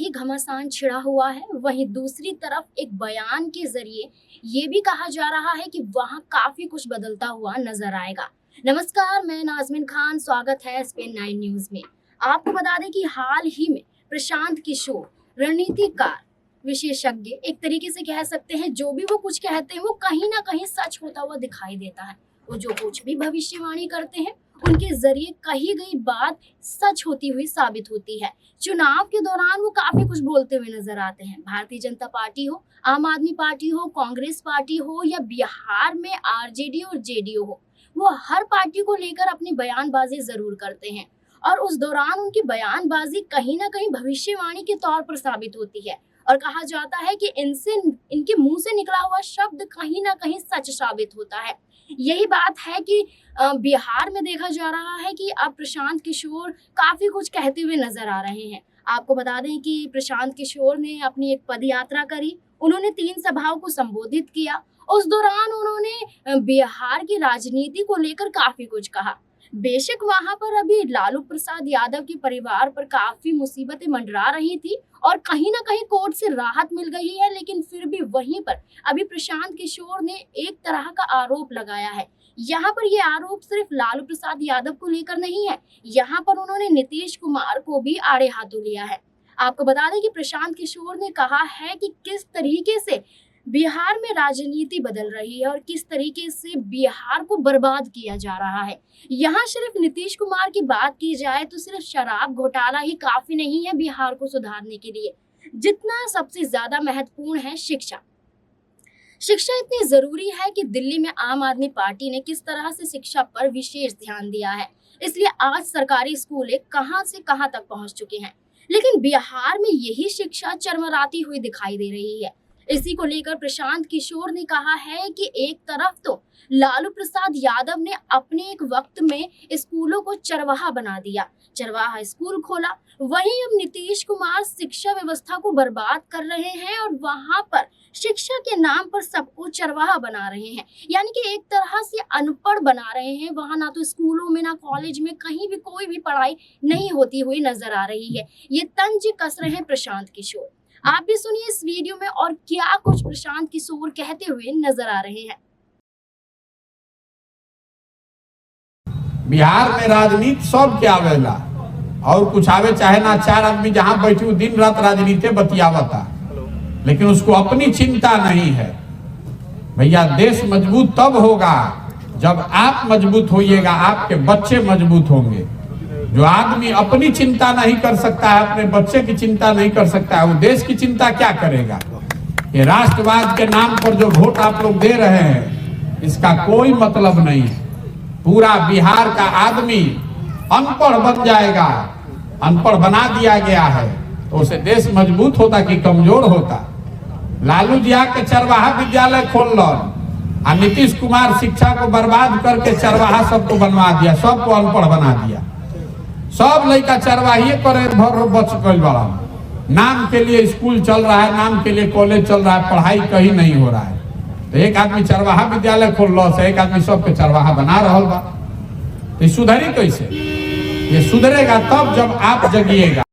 ही घमासान छिड़ा हुआ है, वहीं दूसरी तरफ एक बयान के जरिए ये भी कहा जा रहा है कि वहां काफी कुछ बदलता हुआ नजर आएगा। नमस्कार, मैं नाजमीन खान, स्वागत है स्पेन 9 न्यूज में। आपको बता दें कि हाल ही में प्रशांत किशोर, रणनीतिकार, विशेषज्ञ, एक तरीके से कह सकते हैं, जो भी वो कुछ कहते हैं वो कहीं ना कहीं सच होता हुआ दिखाई देता है। वो जो कुछ भी भविष्यवाणी करते हैं उनके जरिए कही गई बात सच होती हुई साबित होती है। चुनाव के दौरान वो काफी कुछ बोलते हुए नजर आते हैं। भारतीय जनता पार्टी हो, आम आदमी पार्टी हो, कांग्रेस पार्टी हो या बिहार में आरजेडी और जेडीयू हो, वो हर पार्टी को लेकर अपनी बयानबाजी जरूर करते हैं और उस दौरान उनकी बयानबाजी कहीं ना कहीं भविष्यवाणी के तौर पर साबित होती है और कहा जाता है कि इनके मुंह से निकला हुआ शब्द कहीं ना कहीं सच साबित होता है। यही बात है कि बिहार में देखा जा रहा है कि अब प्रशांत किशोर काफी कुछ कहते हुए नजर आ रहे हैं। आपको बता दें कि प्रशांत किशोर ने अपनी एक पद यात्रा करी, उन्होंने 3 सभाओं को संबोधित किया। उस दौरान उन्होंने बिहार की राजनीति को लेकर काफी कुछ कहा। बेशक वहां पर अभी लालू प्रसाद यादव के परिवार पर काफी मुसीबतें मंडरा रही थी और कहीं ना कहीं कोर्ट से राहत मिल गई है, लेकिन फिर भी वहीं पर अभी प्रशांत किशोर ने एक तरह का आरोप लगाया है। यहाँ पर ये आरोप सिर्फ लालू प्रसाद यादव को लेकर नहीं है, यहाँ पर उन्होंने नीतीश कुमार को भी आड़े हाथों लिया है। आपको बता दें कि प्रशांत किशोर ने कहा है कि किस तरीके से बिहार में राजनीति बदल रही है और किस तरीके से बिहार को बर्बाद किया जा रहा है। यहाँ सिर्फ नीतीश कुमार की बात की जाए तो सिर्फ शराब घोटाला ही काफी नहीं है बिहार को सुधारने के लिए, जितना सबसे ज्यादा महत्वपूर्ण है शिक्षा। शिक्षा इतनी जरूरी है कि दिल्ली में आम आदमी पार्टी ने किस तरह से शिक्षा पर विशेष ध्यान दिया है, इसलिए आज सरकारी स्कूलें कहां से कहां तक पहुंच चुके हैं, लेकिन बिहार में यही शिक्षा चरमराती हुई दिखाई दे रही है। इसी को लेकर प्रशांत किशोर ने कहा है कि एक तरफ तो लालू प्रसाद यादव ने अपने एक वक्त में स्कूलों को चरवाहा बना दिया, चरवाहा स्कूल खोला, वहीं अब नीतीश कुमार शिक्षा व्यवस्था को बर्बाद कर रहे हैं और वहां पर शिक्षा के नाम पर सबको चरवाहा बना रहे हैं, यानी कि एक तरह से अनपढ़ बना रहे हैं। वहां ना तो स्कूलों में ना कॉलेज में कहीं भी कोई भी पढ़ाई नहीं होती हुई नजर आ रही है। ये तंज कस रहे हैं प्रशांत किशोर। आप भी सुनिए इस वीडियो में और क्या कुछ प्रशांत किशोर कहते हुए नजर आ रहे हैं। बिहार में राजनीति सब क्या आवेला और कुछ आवे चाहे ना, 4 आदमी जहां बैठे दिन रात राजनीति बतियावता, लेकिन उसको अपनी चिंता नहीं है। भैया देश मजबूत तब होगा जब आप मजबूत होइएगा, आपके बच्चे मजबूत होंगे। जो आदमी अपनी चिंता नहीं कर सकता है, अपने बच्चे की चिंता नहीं कर सकता है, वो देश की चिंता क्या करेगा। ये राष्ट्रवाद के नाम पर जो वोट आप लोग दे रहे हैं, इसका कोई मतलब नहीं है। पूरा बिहार का आदमी अनपढ़ बन जाएगा, अनपढ़ बना दिया गया है, तो उसे देश मजबूत होता कि कमजोर होता। लालू जी के चरवाहा विद्यालय खोल लो और नीतीश कुमार शिक्षा को बर्बाद करके चरवाहा सबको बनवा दिया, सबको अनपढ़ बना दिया। सब लड़का चरवाही करे भर बच गई बड़ा, नाम के लिए स्कूल चल रहा है, नाम के लिए कॉलेज चल रहा है, पढ़ाई कहीं नहीं हो रहा है। तो एक आदमी चरवाहा विद्यालय खोल लो से एक आदमी सबके चरवाहा बना रहा बा, तो सुधरी कैसे? ये सुधरेगा तब जब आप जगिएगा।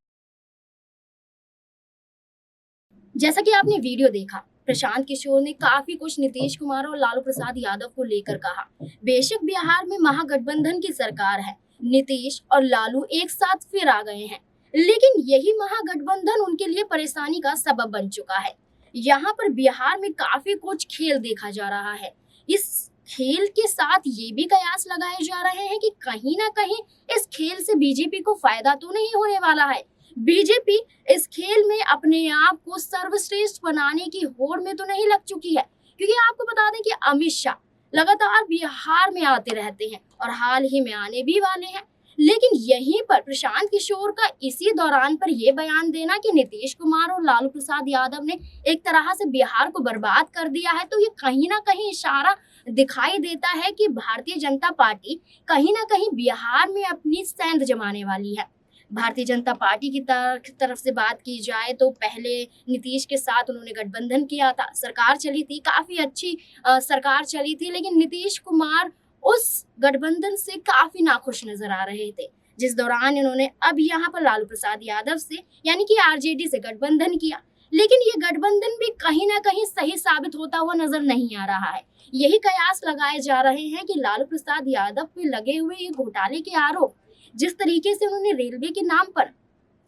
जैसा कि आपने वीडियो देखा, प्रशांत किशोर ने काफी कुछ नीतीश कुमार और लालू प्रसाद यादव को लेकर कहा। बेशक बिहार में महागठबंधन की सरकार है, नीतीश और लालू एक साथ फिर आ गए हैं, लेकिन यही महागठबंधन उनके लिए परेशानी का सबब बन चुका है। यहाँ पर बिहार में काफी कुछ खेल देखा जा रहा है। इस खेल के साथ ये भी कयास लगाए जा रहे हैं कि कहीं ना कहीं इस खेल से बीजेपी को फायदा तो नहीं होने वाला है। बीजेपी इस खेल में अपने आप को सर्वश्रेष्ठ बनाने की होड़ में तो नहीं लग चुकी है, क्योंकि आपको बता दें कि अमित शाह लगातार बिहार में आते रहते हैं और हाल ही में आने भी वाले हैं। लेकिन यहीं पर प्रशांत किशोर का इसी दौरान पर यह बयान देना कि नीतीश कुमार और लालू प्रसाद यादव ने एक तरह से बिहार को बर्बाद कर दिया है, तो ये कहीं ना कहीं इशारा दिखाई देता है कि भारतीय जनता पार्टी कहीं ना कहीं बिहार में अपनी सेंध जमाने वाली है। भारतीय जनता पार्टी की तरफ से बात की जाए तो पहले नीतीश के साथ उन्होंने गठबंधन किया था, सरकार चली थी, काफी अच्छी सरकार चली थी, लेकिन नीतीश कुमार उस गठबंधन से काफी नाखुश नजर आ रहे थे, जिस दौरान इन्होंने अब यहाँ पर लालू प्रसाद यादव से यानी कि आरजेडी से गठबंधन किया, लेकिन ये गठबंधन भी कहीं ना कहीं सही साबित होता हुआ नजर नहीं आ रहा है। यही कयास लगाए जा रहे हैं कि लालू प्रसाद यादव पे लगे हुए ये घोटाले के आरोप, जिस तरीके से उन्होंने रेलवे के नाम पर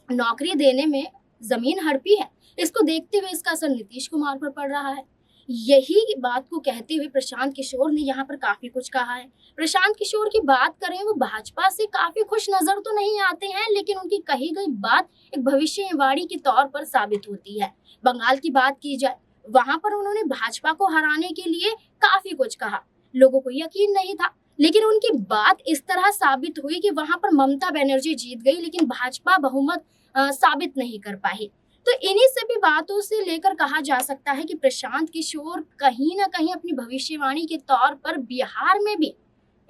नौकरी देने में जमीन हड़पी है, इसको देखते हुए इसका असर नीतीश कुमार पर पड़ रहा है। यही बात को कहते हुए प्रशांत किशोर ने यहाँ पर काफी कुछ कहा है। प्रशांत किशोर की बात करें, वो भाजपा से काफी खुश नजर तो नहीं आते हैं, लेकिन उनकी कही गई बात एक भविष्यवाणी के तौर पर साबित होती है। बंगाल की बात की जाए, वहां पर उन्होंने भाजपा को हराने के लिए काफी कुछ कहा, लोगों को यकीन नहीं था, लेकिन उनकी बात इस तरह साबित हुई कि वहां पर ममता बनर्जी जीत गई, लेकिन भाजपा बहुमत साबित नहीं कर पाई। तो इन्हीं सभी बातों से लेकर कहा जा सकता है कि प्रशांत किशोर कहीं ना कहीं अपनी भविष्यवाणी के तौर पर बिहार में भी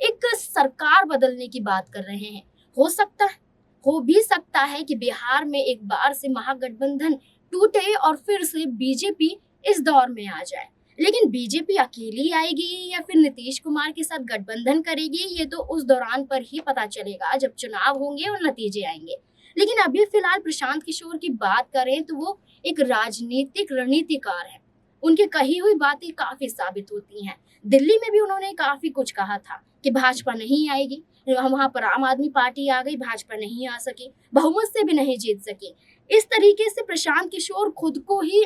एक सरकार बदलने की बात कर रहे हैं। हो भी सकता है कि बिहार में एक बार से महागठबंधन टूटे और फिर से बीजेपी इस दौर में आ जाए। लेकिन बीजेपी अकेली आएगी या फिर नीतीश कुमार के साथ गठबंधन करेगी, ये तो उस दौरान पर ही पता चलेगा जब चुनाव होंगे और नतीजे आएंगे। लेकिन अभी फिलहाल प्रशांत किशोर की बात करें तो वो एक राजनीतिक रणनीतिकार है। उनकी कही हुई बातें काफी साबित होती हैं। दिल्ली में भी उन्होंने काफी कुछ कहा था कि भाजपा नहीं आएगी, वहां पर आम आदमी पार्टी आ गई, भाजपा नहीं आ सकी, बहुमत से भी नहीं जीत सकी। इस तरीके से प्रशांत किशोर खुद को ही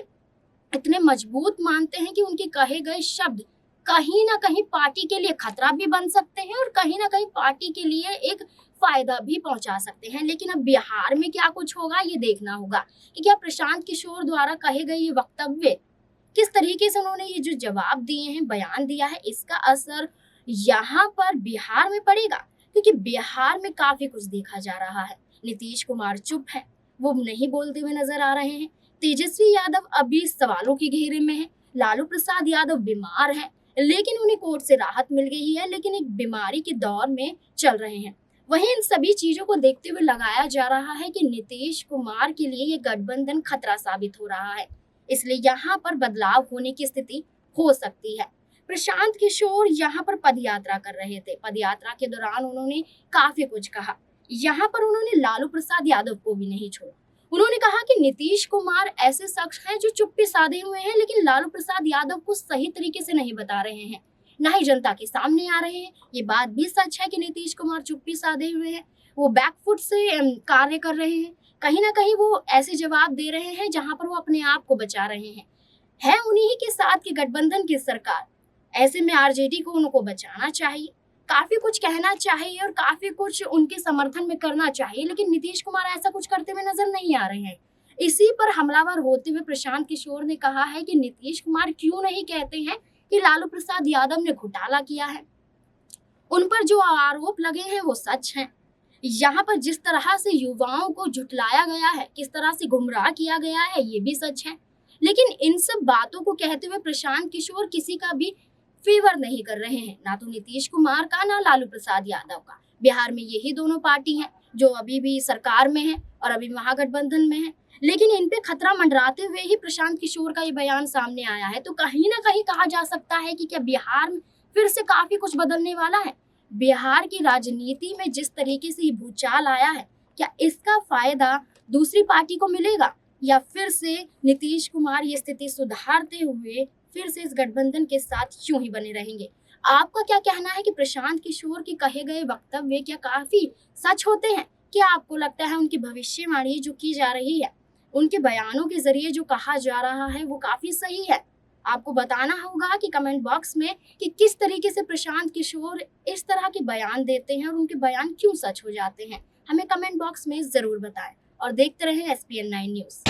इतने मजबूत मानते हैं कि उनके कहे गए शब्द कहीं ना कहीं पार्टी के लिए खतरा भी बन सकते हैं और कहीं ना कहीं पार्टी के लिए एक फायदा भी पहुंचा सकते हैं। लेकिन अब बिहार में क्या कुछ होगा ये देखना होगा कि क्या प्रशांत किशोर द्वारा कहे गए ये वक्तव्य, किस तरीके से उन्होंने ये जो जवाब दिए हैं, बयान दिया है, इसका असर यहाँ पर बिहार में पड़ेगा। क्योंकि बिहार में काफी कुछ देखा जा रहा है। नीतीश कुमार चुप है, वो नहीं बोलते हुए नजर आ रहे हैं। तेजस्वी यादव अभी सवालों के घेरे में है। लालू प्रसाद यादव बीमार है, लेकिन उन्हें कोर्ट से राहत मिल गई है, लेकिन एक बीमारी के दौर में चल रहे हैं। वहीं इन सभी चीजों को देखते हुए लगाया जा रहा है कि नीतीश कुमार के लिए ये गठबंधन खतरा साबित हो रहा है, इसलिए यहाँ पर बदलाव होने की स्थिति हो सकती है। प्रशांत किशोर यहाँ पर पदयात्रा कर रहे थे। पदयात्रा के दौरान उन्होंने काफी कुछ कहा। यहाँ पर उन्होंने लालू प्रसाद यादव को भी नहीं छोड़ा। उन्होंने कहा कि नीतीश कुमार ऐसे शख्स हैं जो चुप्पी साधे हुए हैं, लेकिन लालू प्रसाद यादव को सही तरीके से नहीं बता रहे हैं, ना ही जनता के सामने आ रहे हैं। ये बात भी सच है कि नीतीश कुमार चुप्पी साधे हुए हैं, वो बैकफुट से कार्य कर रहे हैं। कहीं ना कहीं वो ऐसे जवाब दे रहे हैं जहां पर वो अपने आप को बचा रहे हैं। है उन्हीं के साथ की गठबंधन की सरकार, ऐसे में आरजेडी को उनको बचाना चाहिए, काफी कुछ कहना चाहिए और काफी कुछ उनके समर्थन में करना चाहिए, लेकिन नीतीश कुमार ऐसा कुछ करते हुए नजर नहीं आ रहे हैं। इसी पर हमलावर होते हुए प्रशांत किशोर ने कहा है कि नीतीश कुमार क्यों नहीं कहते हैं कि लालू प्रसाद यादव ने घोटाला किया है। उन पर जो आरोप लगे हैं वो सच हैं। यहाँ पर जिस तरह से युवाओं को झुठलाया गया है, किस तरह से गुमराह किया गया है, ये भी सच है। लेकिन इन सब बातों को कहते हुए प्रशांत किशोर किसी का भी फेवर नहीं कर रहे हैं, ना तो नीतीश कुमार का, ना लालू प्रसाद यादव का। बिहार में यही दोनों पार्टी हैं जो अभी भी सरकार में है और अभी महागठबंधन में है, लेकिन इन पे खतरा मंडराते हुए ही प्रशांत किशोर का ये बयान सामने आया है। तो कहीं ना कहीं कहा जा सकता है कि क्या बिहार में फिर से काफी कुछ बदलने वाला है। बिहार की राजनीति में जिस तरीके से ये भूचाल आया है, क्या इसका फायदा दूसरी पार्टी को मिलेगा या फिर से नीतीश कुमार ये स्थिति सुधारते हुए फिर से इस गठबंधन के साथ यूं ही बने रहेंगे? आपका क्या कहना है कि प्रशांत किशोर के कहे गए वक्तव्य क्या काफी सच होते हैं? क्या आपको लगता है उनकी भविष्यवाणी जो की जा रही है, उनके बयानों के जरिए जो कहा जा रहा है वो काफी सही है? आपको बताना होगा कि कमेंट बॉक्स में कि किस तरीके से प्रशांत किशोर इस तरह के बयान देते हैं और उनके बयान क्यों सच हो जाते हैं। हमें कमेंट बॉक्स में जरूर बताएं और देखते रहें SPN9 न्यूज़।